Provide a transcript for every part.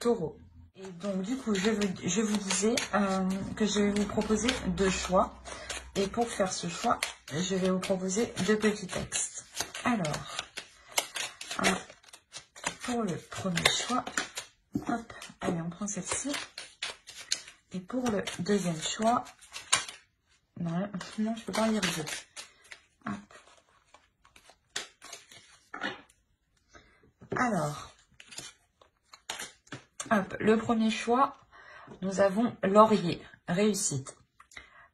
Taureau. Et donc du coup, je vous disais que je vais vous proposer 2 choix. Et pour faire ce choix, je vais vous proposer 2 petits textes. Alors, pour le premier choix, hop, allez, on prend celle-ci. Et pour le deuxième choix, non, je peux pas lire 2. Hop. Alors, hop, le premier choix, nous avons laurier, réussite.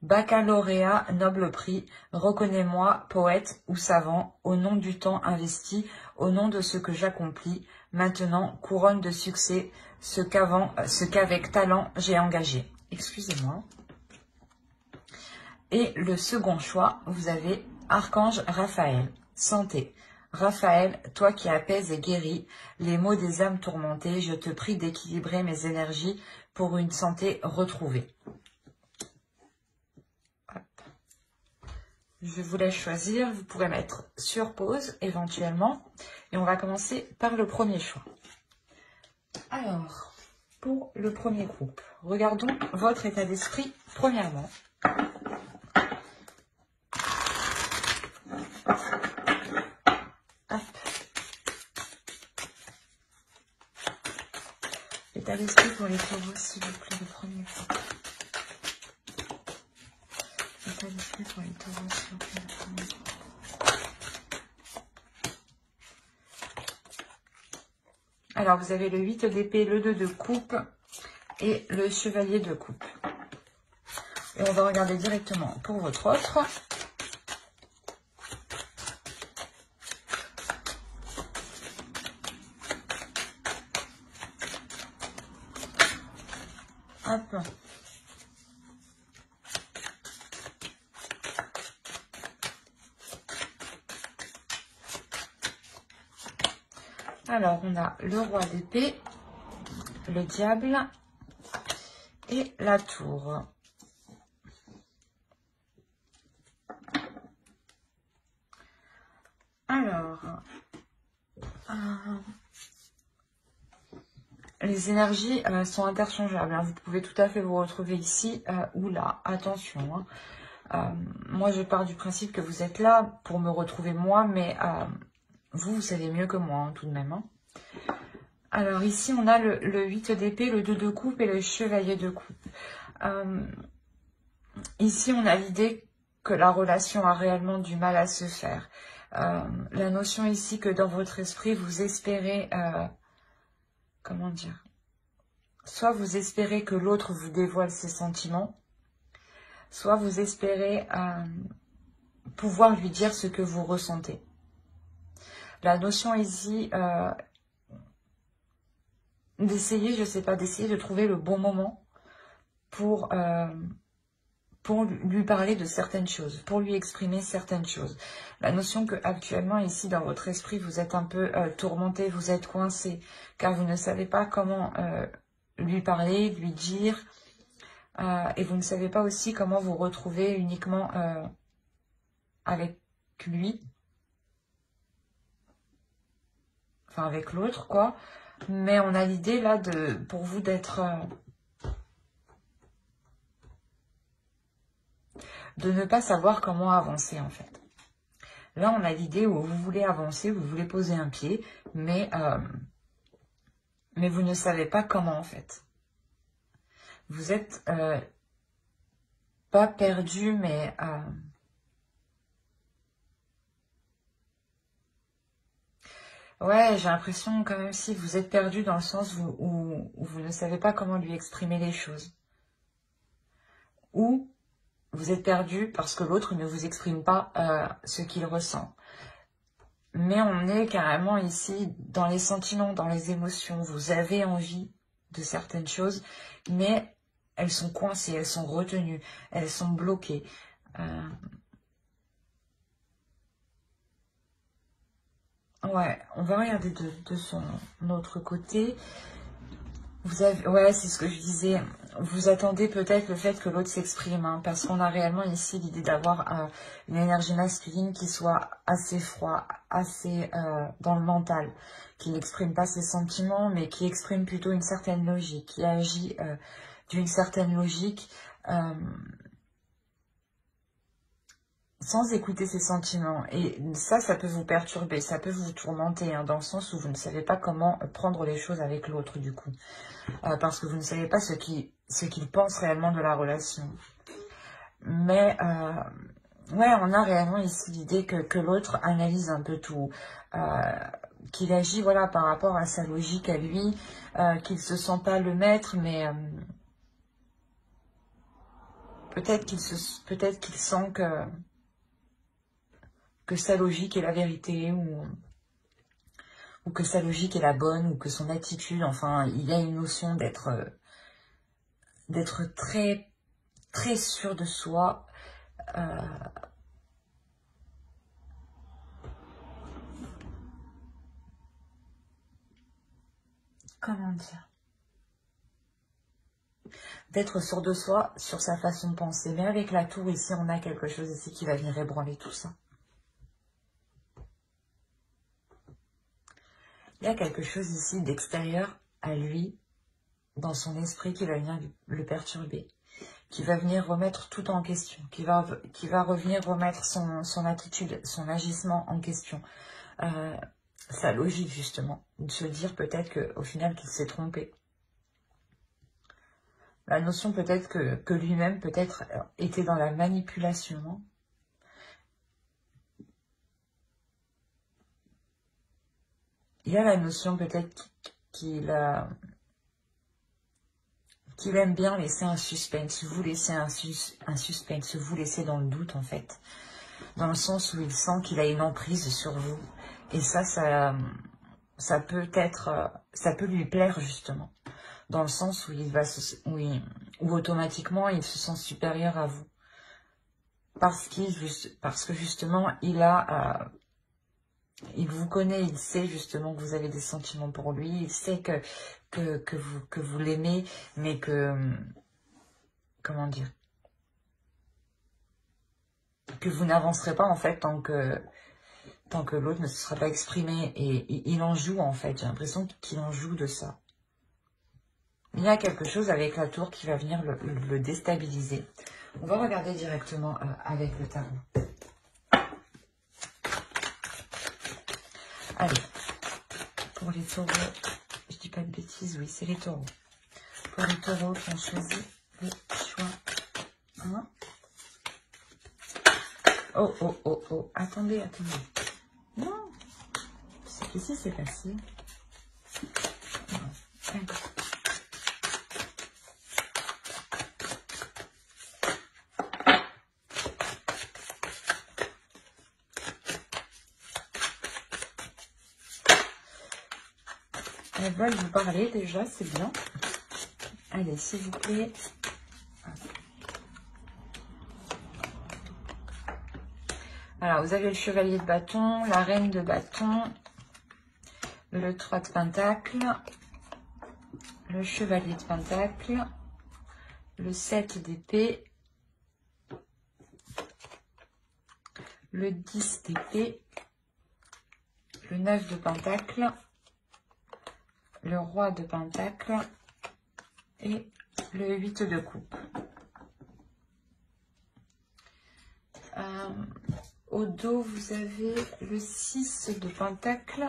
Baccalauréat, noble prix, reconnais-moi, poète ou savant, au nom du temps investi, au nom de ce que j'accomplis, maintenant, couronne de succès, ce qu'avec talent j'ai engagé. Excusez-moi. Et le second choix, vous avez Archange Raphaël, santé. Raphaël, toi qui apaises et guéris les maux des âmes tourmentées, je te prie d'équilibrer mes énergies pour une santé retrouvée. Je vous laisse choisir, vous pourrez mettre sur pause éventuellement. Et on va commencer par le premier choix. Alors, pour le premier groupe, regardons votre état d'esprit premièrement. Hop. État d'esprit pour les taureaux, s'il vous plaît, le premier choix. État d'esprit pour les taureaux, s'il vous plaît, le premier choix. Alors, vous avez le 8 d'épée, le 2 de coupe et le chevalier de coupe. Et on va regarder directement pour votre offre. Hop. Alors, on a le roi d'épée, le diable et la tour. Alors, les énergies sont interchangeables. Hein. Vous pouvez tout à fait vous retrouver ici ou là. Attention. Hein. Moi, je pars du principe que vous êtes là pour me retrouver moi, mais vous savez mieux que moi, hein, tout de même. Hein. Alors, ici, on a le 8 d'épée, le 2 de coupe et le chevalier de coupe. Ici, on a l'idée que la relation a réellement du mal à se faire. La notion ici que dans votre esprit, vous espérez... comment dire? Soit vous espérez que l'autre vous dévoile ses sentiments, soit vous espérez pouvoir lui dire ce que vous ressentez. La notion ici... d'essayer, je sais pas, d'essayer de trouver le bon moment pour lui parler de certaines choses, pour lui exprimer certaines choses. La notion que actuellement ici dans votre esprit, vous êtes un peu tourmenté, vous êtes coincé, car vous ne savez pas comment lui parler, lui dire, et vous ne savez pas aussi comment vous retrouver uniquement avec lui, enfin avec l'autre quoi. Mais on a l'idée là pour vous d'être... de ne pas savoir comment avancer en fait. Là, on a l'idée où vous voulez avancer, vous voulez poser un pied, mais vous ne savez pas comment en fait. Vous êtes pas perdu, mais... ouais, j'ai l'impression quand même si vous êtes perdu dans le sens où vous ne savez pas comment lui exprimer les choses. Ou vous êtes perdu parce que l'autre ne vous exprime pas ce qu'il ressent. Mais on est carrément ici dans les sentiments, dans les émotions. Vous avez envie de certaines choses, mais elles sont coincées, elles sont retenues, elles sont bloquées. Ouais, on va regarder de son autre côté. Vous avez, ouais, c'est ce que je disais. Vous attendez peut-être le fait que l'autre s'exprime, hein, parce qu'on a réellement ici l'idée d'avoir une énergie masculine qui soit assez froid, assez dans le mental, qui n'exprime pas ses sentiments, mais qui exprime plutôt une certaine logique, qui agit d'une certaine logique, sans écouter ses sentiments. Et ça peut vous perturber, ça peut vous tourmenter, hein, dans le sens où vous ne savez pas comment prendre les choses avec l'autre, du coup. Parce que vous ne savez pas ce qu'il pense réellement de la relation. Mais, ouais, on a réellement ici l'idée que l'autre analyse un peu tout, qu'il agit, voilà, par rapport à sa logique à lui, qu'il se sent pas le maître, mais peut-être qu'il sent que sa logique est la vérité, ou que sa logique est la bonne, ou que son attitude, enfin, il y a une notion d'être très, très sûr de soi, comment dire, d'être sûr de soi sur sa façon de penser. Mais avec la tour ici, on a quelque chose ici qui va venir ébranler tout ça. Il y a quelque chose ici d'extérieur à lui, dans son esprit, qui va venir le perturber, qui va venir remettre tout en question, qui va revenir remettre son attitude, son agissement en question, sa logique justement, de se dire peut-être qu'au final qu'il s'est trompé. La notion peut-être que lui-même peut-être était dans la manipulation, hein. Il y a la notion peut-être qu'il aime bien laisser un suspense, vous laisser un suspense, vous laisser dans le doute en fait. Dans le sens où il sent qu'il a une emprise sur vous. Et ça peut lui plaire justement. Dans le sens où où automatiquement il se sent supérieur à vous. Parce que justement il vous connaît, il sait justement que vous avez des sentiments pour lui, il sait que vous l'aimez, mais comment dire, que vous n'avancerez pas en fait tant que l'autre ne se sera pas exprimé. Et il en joue en fait, j'ai l'impression qu'il en joue de ça. Il y a quelque chose avec la tour qui va venir le déstabiliser. On va regarder directement avec le tarot. Allez, pour les taureaux, je dis pas de bêtises, oui, c'est les taureaux. Pour les taureaux qui ont choisi le choix 1. Oh, oh, oh, oh, attendez. Non, qu'est-ce qui s'est passé? Non, elles veulent vous parler déjà, c'est bien. Allez, s'il vous plaît. Alors, vous avez le chevalier de bâton, la reine de bâton, le 3 de pentacle, le chevalier de pentacle, le 7 d'épée, le 10 d'épée, le 9 de pentacle, le roi de pentacle et le 8 de coupe. Au dos, vous avez le 6 de pentacle,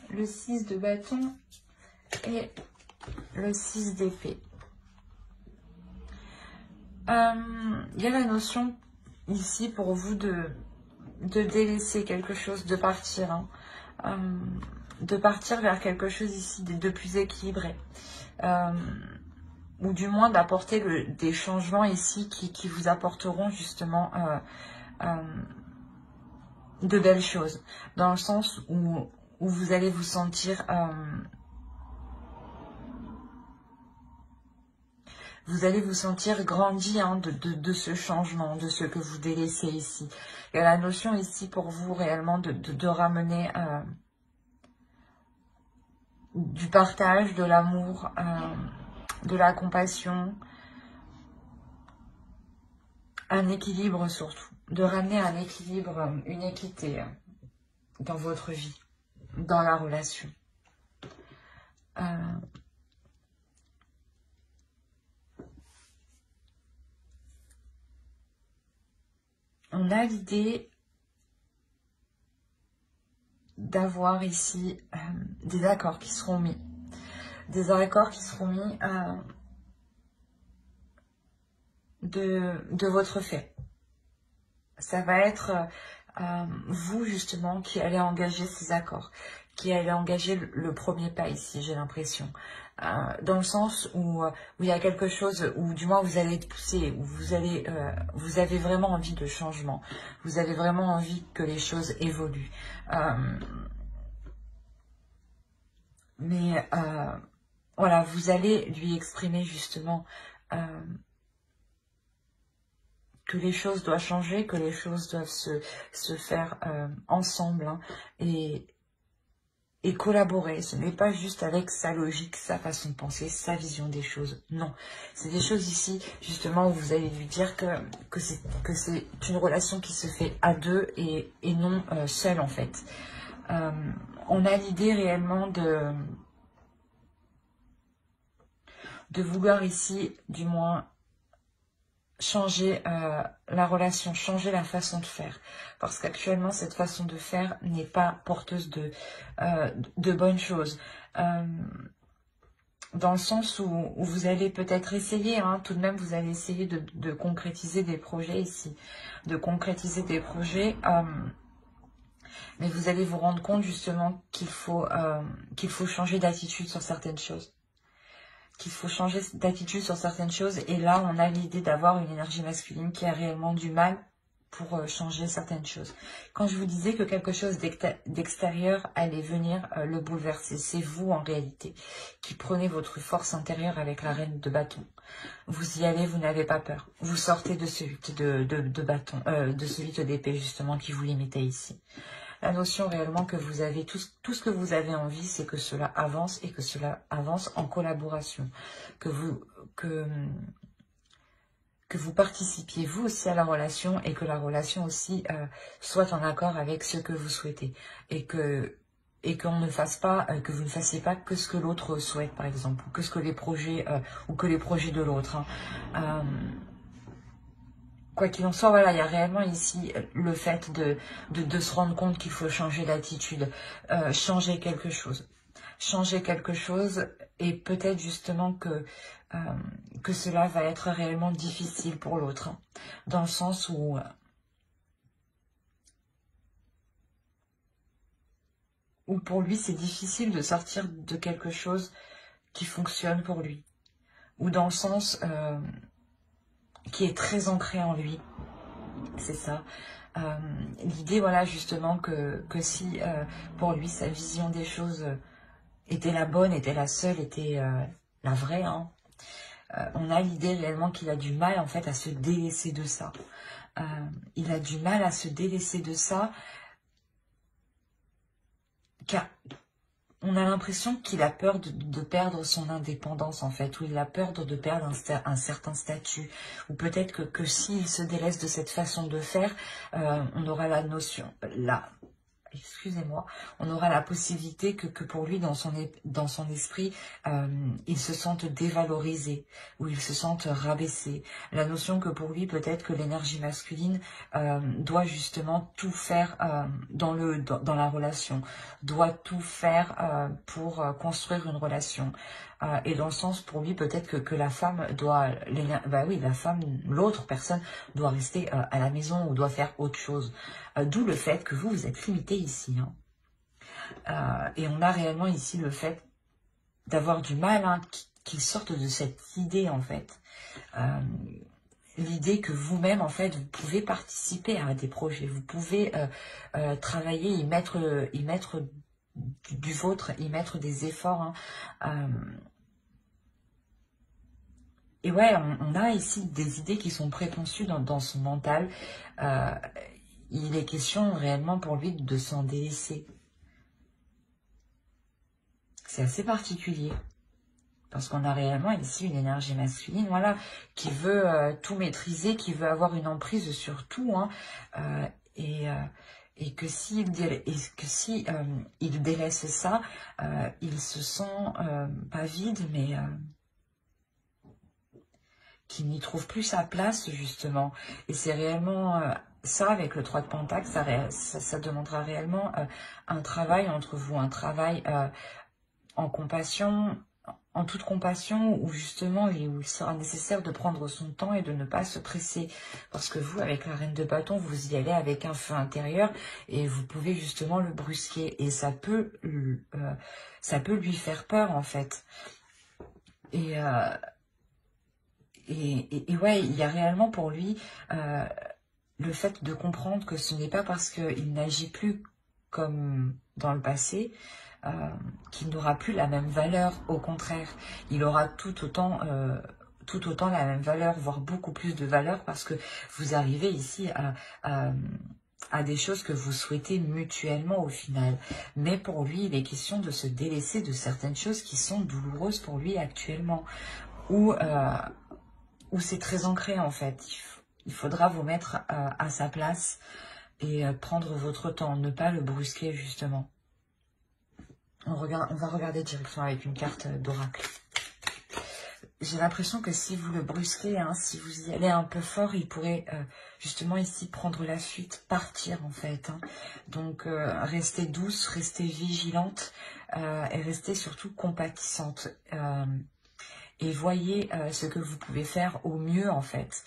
le 6 de bâton et le 6 d'épée. Il y a la notion ici pour vous de délaisser quelque chose, de partir, hein, de partir vers quelque chose ici de plus équilibré. Ou du moins d'apporter des changements ici qui vous apporteront justement de belles choses, dans le sens où vous allez vous sentir grandi, hein, de ce changement, de ce que vous délaissez ici. Il y a la notion ici pour vous réellement de ramener du partage, de l'amour, de la compassion, un équilibre surtout, de ramener un équilibre, une équité dans votre vie, dans la relation. On a l'idée d'avoir ici des accords qui seront mis. Des accords qui seront mis de votre fait. Ça va être vous justement qui allez engager ces accords, qui allez engager le premier pas ici, j'ai l'impression. Dans le sens où il y a quelque chose, ou du moins vous allez pousser, où vous avez vraiment envie de changement, vous avez vraiment envie que les choses évoluent. Mais voilà, vous allez lui exprimer justement que les choses doivent changer, que les choses doivent se faire ensemble, hein, et collaborer. Ce n'est pas juste avec sa logique, sa façon de penser, sa vision des choses. Non, c'est des choses ici, justement, où vous allez lui dire que c'est une relation qui se fait à deux et non seule, en fait. On a l'idée réellement de vouloir ici, du moins, changer la relation, changer la façon de faire. Parce qu'actuellement, cette façon de faire n'est pas porteuse de bonnes choses. Dans le sens où vous allez peut-être essayer, hein, tout de même, vous allez essayer de concrétiser des projets ici. De concrétiser des projets, mais vous allez vous rendre compte justement qu'il faut changer d'attitude sur certaines choses. Qu'il faut changer d'attitude sur certaines choses. Et là, on a l'idée d'avoir une énergie masculine qui a réellement du mal pour changer certaines choses. Quand je vous disais que quelque chose d'extérieur allait venir le bouleverser, c'est vous en réalité qui prenez votre force intérieure avec la reine de bâton. Vous y allez, vous n'avez pas peur. Vous sortez de ce 8 de bâton, de ce 8 d'épée justement qui vous limitait ici. La notion réellement que vous avez, tout ce que vous avez envie, c'est que cela avance et que cela avance en collaboration. Que vous participiez vous aussi à la relation et que la relation aussi soit en accord avec ce que vous souhaitez. Et qu'on ne fasse pas, que vous ne fassiez pas que ce que l'autre souhaite par exemple, ou que ce que les projets, ou que les projets de l'autre. Hein. Quoi qu'il en soit, voilà, il y a réellement ici le fait de se rendre compte qu'il faut changer d'attitude, changer quelque chose. Changer quelque chose et peut-être justement que cela va être réellement difficile pour l'autre. Hein, dans le sens où pour lui c'est difficile de sortir de quelque chose qui fonctionne pour lui. Ou dans le sens qui est très ancré en lui. C'est ça. L'idée, voilà, justement, que si pour lui, sa vision des choses était la bonne, était la seule, était la vraie, hein, on a l'idée réellement qu'il a du mal, en fait, à se délaisser de ça. Il a du mal à se délaisser de ça, car on a l'impression qu'il a peur de perdre son indépendance, en fait, ou il a peur de perdre un certain statut, ou peut-être que s'il se délaisse de cette façon de faire, on aura la notion, excusez-moi, on aura la possibilité que pour lui, dans son esprit, il se sente dévalorisé, ou il se sente rabaissé. La notion que pour lui, peut-être que l'énergie masculine doit justement tout faire dans la relation, doit tout faire pour construire une relation. Et dans le sens, pour lui, peut-être que la femme doit, la femme, l'autre personne doit rester à la maison ou doit faire autre chose. D'où le fait que vous êtes limité ici. Hein. Et on a réellement ici le fait d'avoir du mal, hein, qu'il sorte de cette idée, en fait. L'idée que vous-même, en fait, vous pouvez participer à des projets, vous pouvez travailler, y mettre du vôtre, y mettre des efforts. Hein. Et ouais, on a ici des idées qui sont préconçues dans son mental. Il est question réellement pour lui de s'en délaisser. C'est assez particulier. Parce qu'on a réellement ici une énergie masculine, voilà, qui veut tout maîtriser, qui veut avoir une emprise sur tout, hein, et que si il délaisse ça, il se sent pas vide, mais qu'il n'y trouve plus sa place, justement. Et c'est réellement ça, avec le 3 de Pentacle, ça demandera réellement un travail entre vous, un travail en compassion, en toute compassion, où justement il sera nécessaire de prendre son temps et de ne pas se presser. Parce que vous, avec la reine de bâton, vous y allez avec un feu intérieur et vous pouvez justement le brusquer. Et ça peut lui faire peur, en fait. Et ouais, il y a réellement pour lui le fait de comprendre que ce n'est pas parce qu'il n'agit plus comme dans le passé qu'il n'aura plus la même valeur. Au contraire, il aura tout autant la même valeur, voire beaucoup plus de valeur, parce que vous arrivez ici à des choses que vous souhaitez mutuellement au final. Mais pour lui, il est question de se délaisser de certaines choses qui sont douloureuses pour lui actuellement, où c'est très ancré, en fait. Il faudra vous mettre à sa place et prendre votre temps, ne pas le brusquer, justement. On va regarder directement avec une carte d'oracle. J'ai l'impression que si vous le brusquez, hein, si vous y allez un peu fort, il pourrait justement ici prendre la fuite, partir, en fait. Hein. Donc, restez douce, restez vigilante et restez surtout compatissante. Et voyez ce que vous pouvez faire au mieux, en fait,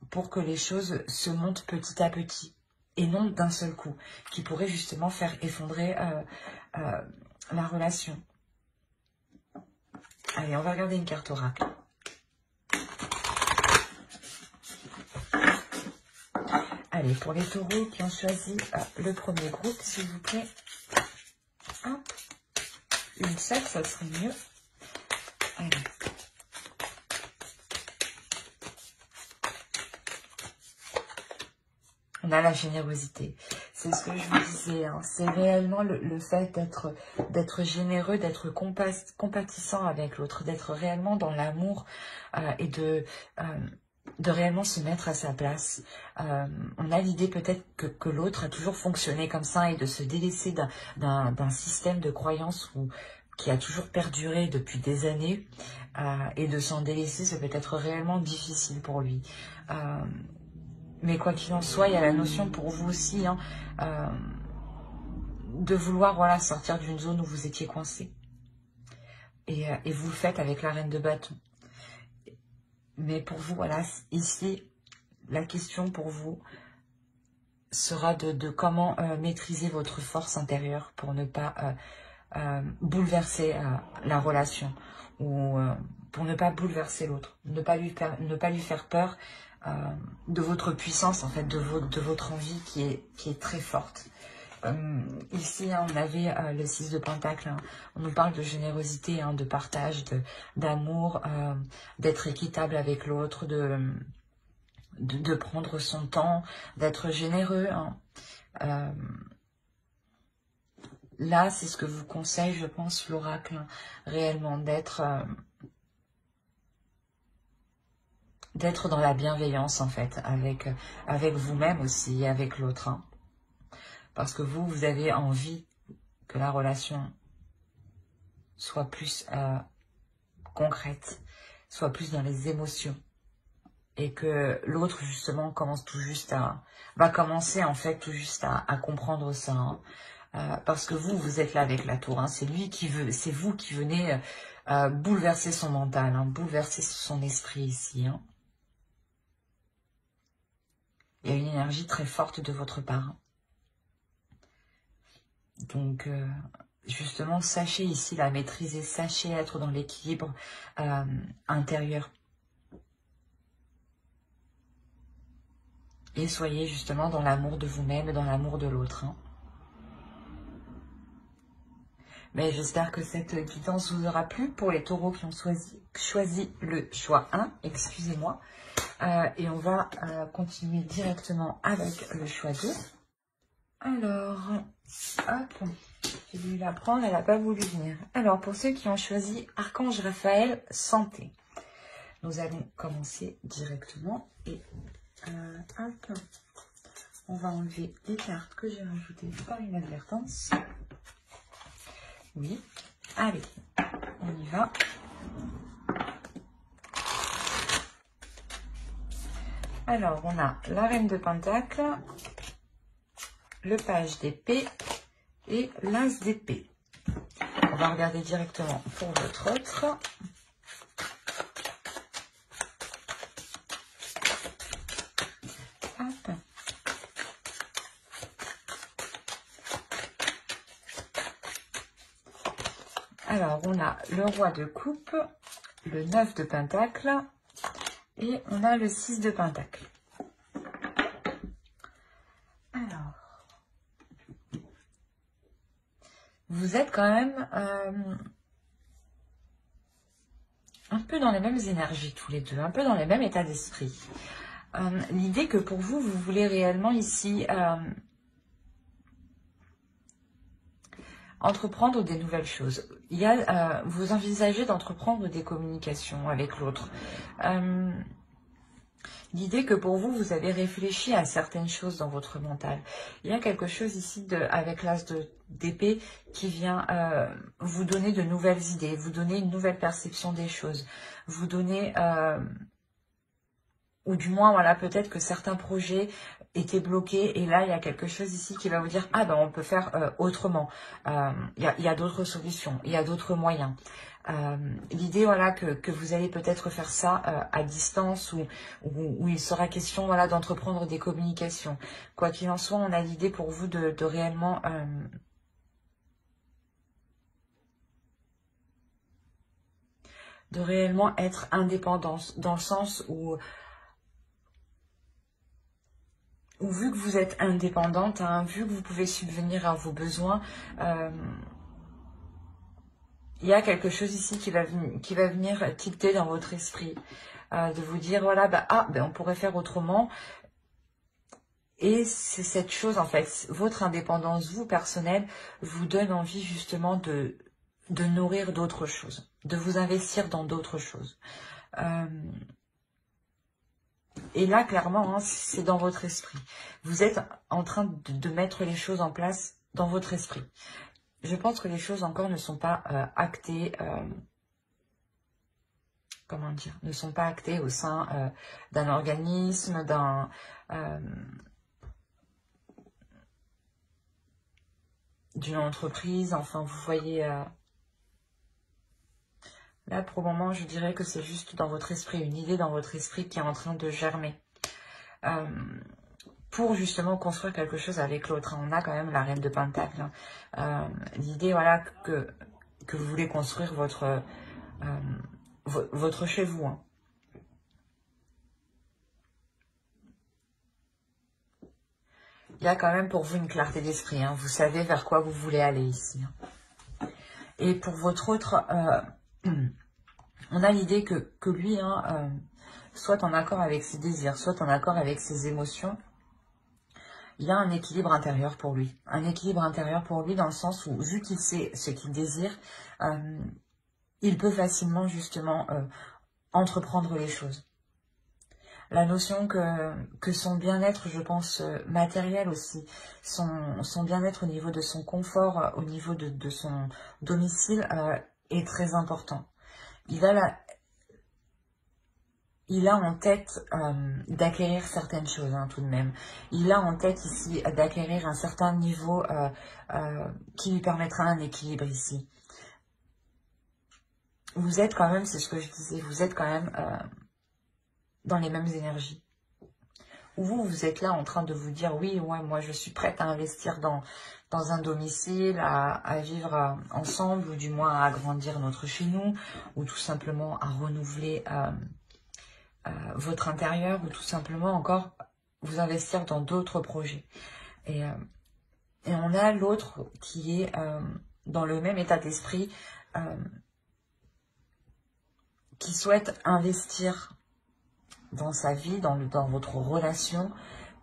pour que les choses se montent petit à petit, et non d'un seul coup, qui pourrait justement faire effondrer la relation. Allez, on va regarder une carte oracle. Allez, pour les taureaux qui ont choisi le premier groupe, s'il vous plaît. Hop. Une seule, ça serait mieux. Allez. On a la générosité. C'est ce que je vous disais. Hein. C'est réellement le fait d'être généreux, d'être compatissant avec l'autre, d'être réellement dans l'amour et de réellement se mettre à sa place. On a l'idée peut-être que l'autre a toujours fonctionné comme ça et de se délaisser d'un système de croyance qui a toujours perduré depuis des années et de s'en délaisser, ça peut être réellement difficile pour lui. Mais quoi qu'il en soit, il y a la notion pour vous aussi hein, de vouloir voilà, sortir d'une zone où vous étiez coincé. Et vous le faites avec la reine de bâton. Mais pour vous, voilà, ici, la question pour vous sera de comment maîtriser votre force intérieure pour ne pas bouleverser la relation ou pour ne pas bouleverser l'autre, ne pas lui faire peur de votre puissance, en fait, de votre envie qui est très forte. Ici, hein, on avait le 6 de Pentacle, hein, on nous parle de générosité, hein, de partage, d'amour, d'être équitable avec l'autre, de prendre son temps, d'être généreux. Hein. Là, c'est ce que vous conseille, je pense, l'oracle, hein, réellement, d'être dans la bienveillance, en fait, avec vous-même aussi, avec l'autre. Hein. Parce que vous avez envie que la relation soit plus concrète, soit plus dans les émotions. Et que l'autre, justement, va commencer, en fait, tout juste à comprendre ça. Hein. Parce que vous êtes là avec la tour. Hein. C'est vous qui venez bouleverser son mental, hein, bouleverser son esprit ici. Hein. Il y a une énergie très forte de votre part. Hein. Donc, justement, sachez ici la maîtriser, sachez être dans l'équilibre intérieur. Et soyez justement dans l'amour de vous-même et dans l'amour de l'autre. Hein. Mais j'espère que cette guidance vous aura plu pour les taureaux qui ont choisi le choix 1, excusez-moi. Et on va continuer directement avec le choix 2. Alors, hop, j'ai voulu la prendre, elle n'a pas voulu venir. Alors, pour ceux qui ont choisi Archange Raphaël, santé. Nous allons commencer directement et hop, on va enlever les cartes que j'ai rajoutées par inadvertance. Oui, allez, on y va. Alors, on a la reine de Pentacle, le page d'épée et l'as d'épée. On va regarder directement pour votre autre. Hop. Alors, on a le roi de coupe, le 9 de Pentacle et on a le 6 de Pentacle. Alors, vous êtes quand même un peu dans les mêmes énergies tous les deux, un peu dans les mêmes états d'esprit. L'idée que pour vous, vous voulez réellement ici entreprendre des nouvelles choses. Il y a, vous envisagez d'entreprendre des communications avec l'autre. L'idée que pour vous, vous avez réfléchi à certaines choses dans votre mental. Il y a quelque chose ici avec l'as d'épée qui vient vous donner de nouvelles idées, vous donner une nouvelle perception des choses, vous donner, ou du moins, voilà, peut-être que certains projets étaient bloqués et là, il y a quelque chose ici qui va vous dire, ah ben on peut faire autrement, il y a d'autres solutions, il y a d'autres moyens. L'idée, voilà, que vous allez peut-être faire ça à distance ou il sera question, voilà, d'entreprendre des communications. Quoi qu'il en soit, on a l'idée pour vous de réellement être indépendante, dans le sens où vu que vous êtes indépendante, hein, vu que vous pouvez subvenir à vos besoins, il y a quelque chose ici qui va venir tilter dans votre esprit, de vous dire, voilà, on pourrait faire autrement. Et c'est cette chose, en fait, votre indépendance, vous, personnelle, vous donne envie justement de nourrir d'autres choses, de vous investir dans d'autres choses. Et là, clairement, hein, c'est dans votre esprit. Vous êtes en train de mettre les choses en place dans votre esprit. Je pense que les choses encore ne sont pas actées, comment dire, ne sont pas actées au sein d'un organisme, d'une entreprise. Enfin, vous voyez, là, pour le moment, je dirais que c'est juste dans votre esprit, une idée dans votre esprit qui est en train de germer. Pour justement construire quelque chose avec l'autre. On a quand même la reine de Pentacle. L'idée, voilà, que vous voulez construire votre chez vous. Hein. Il y a quand même pour vous une clarté d'esprit. Hein. Vous savez vers quoi vous voulez aller ici. Hein. Et pour votre autre, on a l'idée que lui, hein, soit en accord avec ses désirs, soit en accord avec ses émotions, il y a un équilibre intérieur pour lui. Un équilibre intérieur pour lui dans le sens où, vu qu'il sait ce qu'il désire, il peut facilement justement entreprendre les choses. La notion que son bien-être, je pense, matériel aussi, son bien-être au niveau de son confort, au niveau de son domicile, est très important. Il a en tête d'acquérir certaines choses, hein, tout de même. Il a en tête ici d'acquérir un certain niveau qui lui permettra un équilibre ici. Vous êtes quand même, c'est ce que je disais, vous êtes quand même dans les mêmes énergies. Ou vous êtes là en train de vous dire, oui, ouais, moi je suis prête à investir dans un domicile, à vivre ensemble, ou du moins à agrandir notre chez nous, ou tout simplement à renouveler votre intérieur, ou tout simplement encore vous investir dans d'autres projets. Et on a l'autre qui est dans le même état d'esprit, qui souhaite investir dans sa vie, dans votre relation,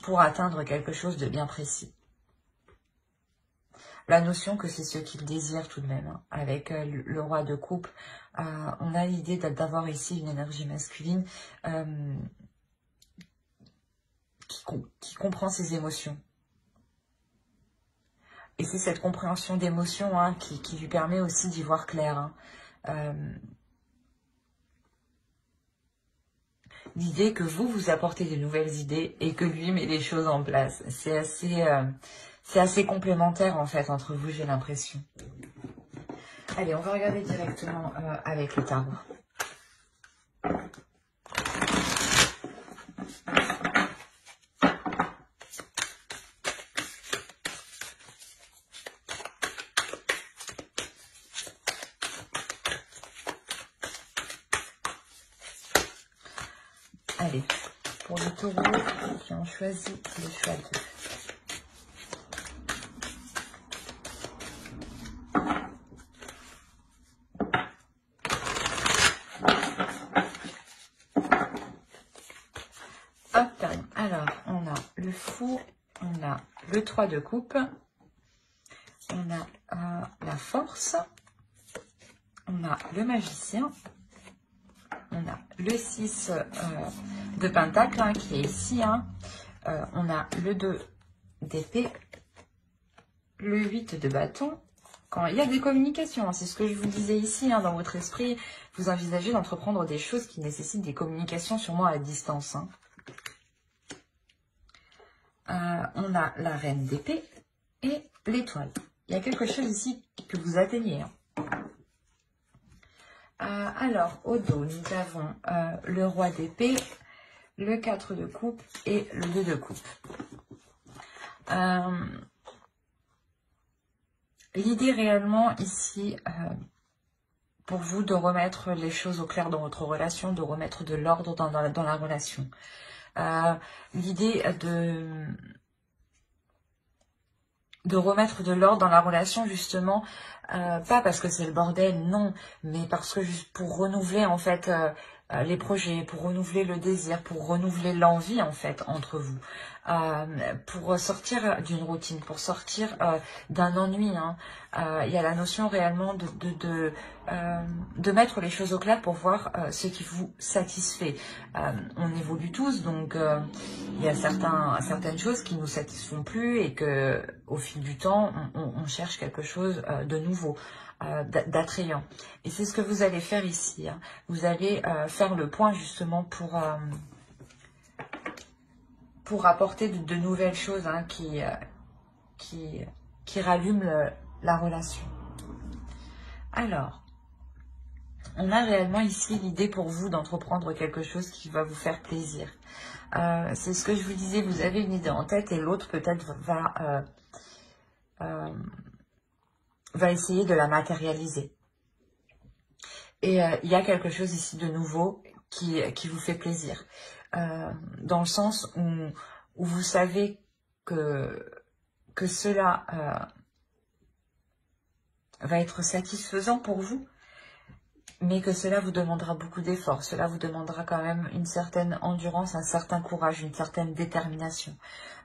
pour atteindre quelque chose de bien précis. la notion que c'est ce qu'il désire tout de même. Hein. Avec le roi de coupe, on a l'idée d'avoir ici une énergie masculine qui comprend ses émotions. Et c'est cette compréhension d'émotions hein, qui lui permet aussi d'y voir clair. Hein. L'idée que vous apportez de nouvelles idées et que lui met les choses en place. C'est assez complémentaire en fait entre vous, j'ai l'impression. Allez, on va regarder directement avec le tarot. Allez, pour les taureaux qui ont choisi le choix 2. Hop, alors on a le fou, on a le 3 de coupe, on a la force, on a le magicien, on a le 6 de pentacle hein, qui est ici, hein. On a le 2 d'épée, le 8 de bâton. Quand il y a des communications, hein, c'est ce que je vous disais ici, hein, dans votre esprit, vous envisagez d'entreprendre des choses qui nécessitent des communications sûrement à distance. Hein. On a la reine d'épée et l'étoile. Il y a quelque chose ici que vous atteignez. Hein. Alors, au dos, nous avons le roi d'épée, le 4 de coupe et le 2 de coupe. L'idée réellement ici, pour vous, de remettre les choses au clair dans votre relation, de remettre de l'ordre dans la relation. L'idée de remettre de l'ordre dans la relation, justement, pas parce que c'est le bordel, non, mais parce que juste pour renouveler, en fait, les projets, pour renouveler le désir, pour renouveler l'envie, en fait, entre vous, pour sortir d'une routine, pour sortir d'un ennui. Hein. Il y a la notion réellement de mettre les choses au clair pour voir ce qui vous satisfait. On évolue tous, donc il y a certaines choses qui ne nous satisfont plus et que au fil du temps, on cherche quelque chose de nouveau, d'attrayant. Et c'est ce que vous allez faire ici. Hein. Vous allez faire le point justement pour apporter de nouvelles choses hein, qui rallument la relation. Alors, on a réellement ici l'idée pour vous d'entreprendre quelque chose qui va vous faire plaisir. C'est ce que je vous disais, vous avez une idée en tête et l'autre peut-être va essayer de la matérialiser. Et il y a quelque chose ici de nouveau qui vous fait plaisir. Dans le sens où vous savez que cela va être satisfaisant pour vous, mais que cela vous demandera beaucoup d'efforts. Cela vous demandera quand même une certaine endurance, un certain courage, une certaine détermination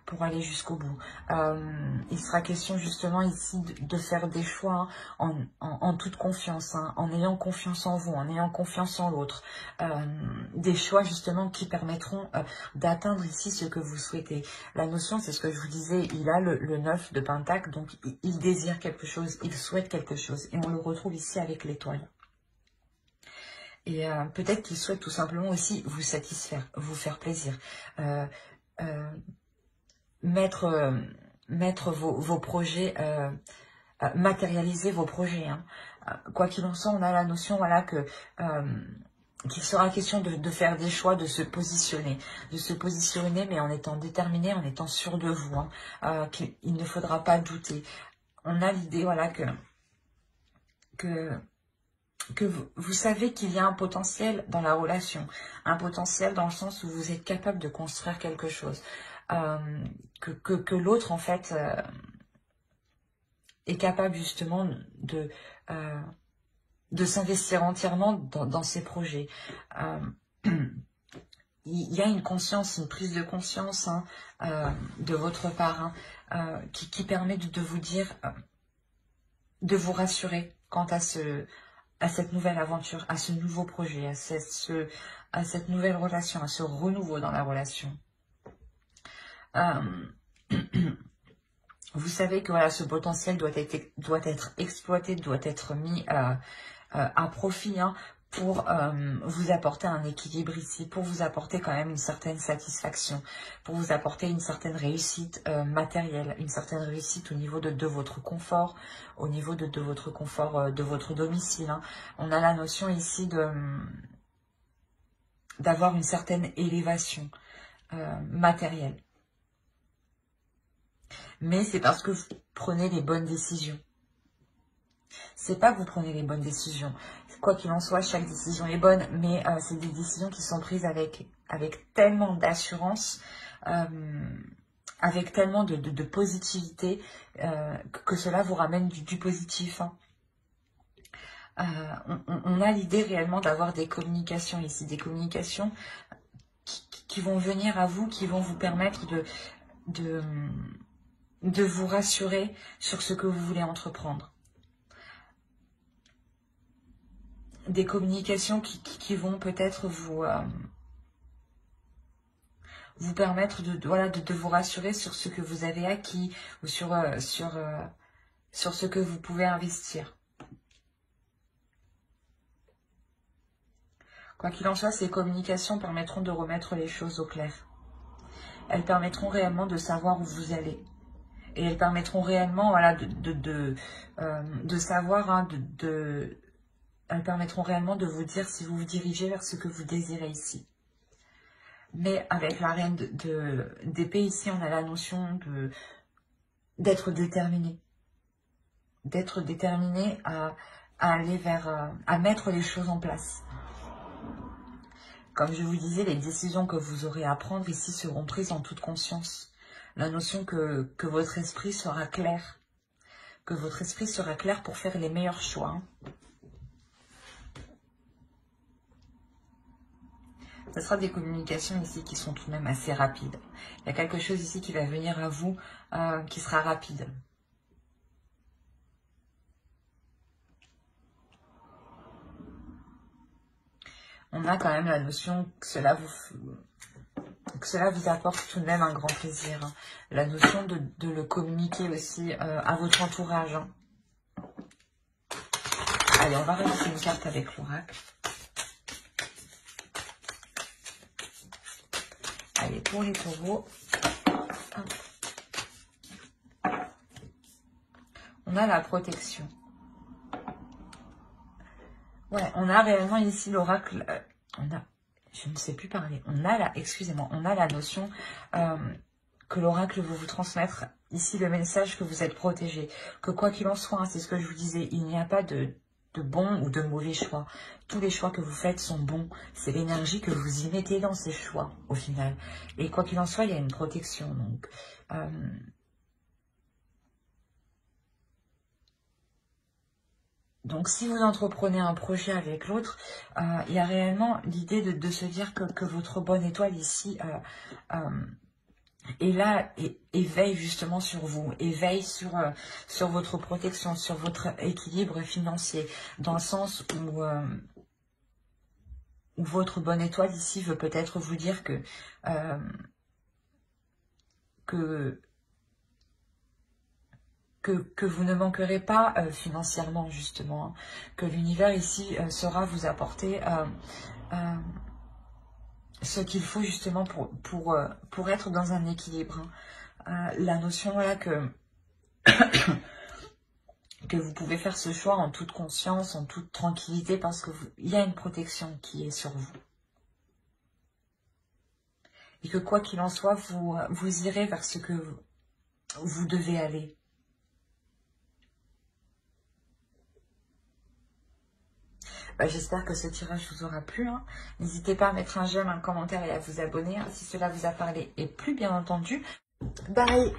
pour aller jusqu'au bout. Il sera question justement ici de faire des choix en toute confiance, hein, en ayant confiance en vous, en ayant confiance en l'autre. Des choix justement qui permettront d'atteindre ici ce que vous souhaitez. La notion, c'est ce que je vous disais, il a le 9 de pentacle, donc il désire quelque chose, il souhaite quelque chose. Et on le retrouve ici avec l'étoile. Et peut-être qu'il souhaite tout simplement aussi vous satisfaire, vous faire plaisir. Mettre vos projets, matérialiser vos projets. Hein. Quoi qu'il en soit, on a la notion voilà, qu'il sera question de faire des choix, de se positionner, mais en étant déterminé, en étant sûr de vous, hein, qu'il ne faudra pas douter. On a l'idée voilà, que vous savez qu'il y a un potentiel dans la relation, un potentiel dans le sens où vous êtes capable de construire quelque chose, que l'autre en fait est capable justement de s'investir entièrement dans ses projets. Il y a une conscience, une prise de conscience hein, de votre part hein, qui permet de vous dire vous rassurer quant à cette nouvelle aventure, à ce nouveau projet, à cette nouvelle relation, à ce renouveau dans la relation. Vous savez que voilà, ce potentiel doit être exploité, doit être mis à profit, hein, pour vous apporter un équilibre ici, pour vous apporter quand même une certaine satisfaction, pour vous apporter une certaine réussite matérielle, une certaine réussite au niveau de votre confort, au niveau de votre confort, de votre domicile, hein. On a la notion ici d'avoir une certaine élévation matérielle. Mais c'est parce que vous prenez les bonnes décisions. C'est pas que vous prenez les bonnes décisions. Quoi qu'il en soit, chaque décision est bonne, mais c'est des décisions qui sont prises avec tellement d'assurance, avec tellement de positivité, que cela vous ramène du positif, hein. On a l'idée réellement d'avoir des communications ici, des communications qui vont venir à vous, qui vont vous permettre de vous rassurer sur ce que vous voulez entreprendre. Des communications qui vont peut-être vous permettre de vous rassurer sur ce que vous avez acquis ou sur ce que vous pouvez investir. Quoi qu'il en soit, ces communications permettront de remettre les choses au clair. Elles permettront réellement de savoir où vous allez. Et elles permettront réellement de savoir, hein, elles permettront réellement de vous dire si vous vous dirigez vers ce que vous désirez ici. Mais avec la reine d'épée ici, on a la notion d'être déterminé. D'être déterminé à aller à mettre les choses en place. Comme je vous disais, les décisions que vous aurez à prendre ici seront prises en toute conscience. La notion que votre esprit sera clair. Que votre esprit sera clair pour faire les meilleurs choix, hein. Ce sera des communications ici qui sont tout de même assez rapides. Il y a quelque chose ici qui va venir à vous, qui sera rapide. On a quand même la notion que cela vous apporte tout de même un grand plaisir, hein. La notion de le communiquer aussi à votre entourage, hein. Allez, on va rajouter une carte avec l'oracle. Allez, pour les taureaux, on a la protection. Ouais, on a réellement ici l'oracle, je ne sais plus parler, on a la notion que l'oracle veut vous transmettre ici le message que vous êtes protégé, que quoi qu'il en soit, hein, c'est ce que je vous disais, il n'y a pas de bons ou de mauvais choix. Tous les choix que vous faites sont bons. C'est l'énergie que vous y mettez dans ces choix, au final. Et quoi qu'il en soit, il y a une protection. Donc, si vous entreprenez un projet avec l'autre, il y a réellement l'idée de se dire que votre bonne étoile ici est là et veille justement sur vous, et veille sur votre protection, sur votre équilibre financier, dans le sens où votre bonne étoile ici veut peut-être vous dire que vous ne manquerez pas financièrement, justement, hein, que l'univers ici saura vous apporter ce qu'il faut justement pour être dans un équilibre, hein. La notion là que vous pouvez faire ce choix en toute conscience, en toute tranquillité, parce que il y a une protection qui est sur vous. Et que quoi qu'il en soit, vous irez vers ce que vous devez aller. J'espère que ce tirage vous aura plu, hein. N'hésitez pas à mettre un j'aime, un commentaire et à vous abonner, hein, si cela vous a parlé. Et plus bien entendu, bye!